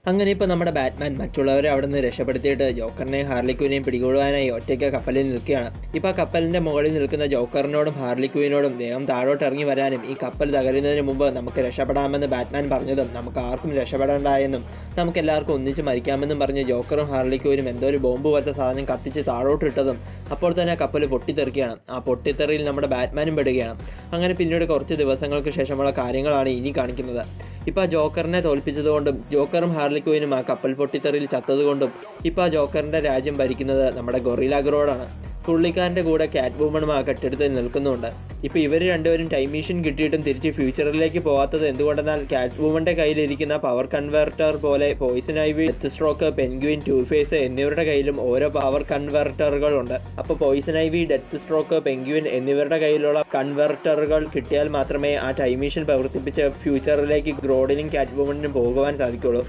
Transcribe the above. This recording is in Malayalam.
അങ്ങനെ ഇപ്പോൾ നമ്മുടെ ബാറ്റ്മാൻ മറ്റുള്ളവരെ അവിടെ നിന്ന് രക്ഷപ്പെടുത്തിയിട്ട് ജോക്കറിനെയും ഹാർലിക്വിനെയും പിടികൂടുവാനായി ഒറ്റയ്ക്ക് കപ്പലിൽ നിൽക്കുകയാണ്. ഇപ്പോൾ ആ കപ്പലിൻ്റെ മുകളിൽ നിൽക്കുന്ന ജോക്കറിനോടും ഹാർലിക്വിനോടും വേഗം താഴോട്ട് ഇറങ്ങി വരാനും ഈ കപ്പൽ തകരുന്നതിന് മുമ്പ് നമുക്ക് രക്ഷപ്പെടാമെന്ന് ബാറ്റ്മാൻ പറഞ്ഞതും നമുക്ക് ആർക്കും രക്ഷപ്പെടേണ്ടായെന്നും നമുക്ക് എല്ലാവർക്കും ഒന്നിച്ച് മരിക്കാമെന്നും പറഞ്ഞ് ജോക്കറും ഹാർലിക്വിനും എന്തോ ഒരു ബോംബ് പോലത്തെ സാധനം കത്തിച്ച് താഴോട്ട് ഇട്ടതും അപ്പോൾ തന്നെ ആ കപ്പൽ പൊട്ടിത്തെറിക്കുകയാണ്. ആ പൊട്ടിത്തെറിയിൽ നമ്മുടെ ബാറ്റ്മാനും പെടുകയാണ്. അങ്ങനെ പിന്നീട് കുറച്ച് ദിവസങ്ങൾക്ക് ശേഷമുള്ള കാര്യങ്ങളാണ് ഇനി കാണിക്കുന്നത്. ഇപ്പോൾ ആ ജോക്കറിനെ തോൽപ്പിച്ചതുകൊണ്ടും ജോക്കറും ഹാർലിക്വിനും ആ കപ്പൽ പൊട്ടിത്തെറിയിൽ ചത്തതുകൊണ്ടും ഇപ്പോൾ ആ ജോക്കറിൻ്റെ രാജ്യം ഭരിക്കുന്നത് നമ്മുടെ ഗൊറില്ല ഗ്രോഡാണ്. പുള്ളിക്കാരൻ്റെ കൂടെ കാറ്റ് വുമണും ആ കെട്ടിടത്തിൽ നിൽക്കുന്നുണ്ട്. ഇപ്പോൾ ഇവർ രണ്ടുപേരും ടൈം മെഷീൻ കിട്ടിയിട്ടും തിരിച്ച് ഫ്യൂച്ചറിലേക്ക് പോകാത്തത് എന്തുകൊണ്ടെന്നാൽ കാറ്റ് വുമൻ്റെ കയ്യിലിരിക്കുന്ന പവർ കൺവെർട്ടർ പോലെ Poison Ivy, Deathstroke, Penguin, Two Face എന്നിവരുടെ കയ്യിലും ഓരോ പവർ കൺവെർട്ടറുകളുണ്ട്. അപ്പോൾ Poison Ivy, Deathstroke, Penguin എന്നിവരുടെ കയ്യിലുള്ള കൺവെർട്ടറുകൾ കിട്ടിയാൽ മാത്രമേ ആ ടൈം മെഷീൻ പ്രവർത്തിപ്പിച്ച് ഫ്യൂച്ചറിലേക്ക് ഗ്രോഡിനും കാറ്റ് വുമണിനും പോകുവാൻ സാധിക്കുള്ളൂ.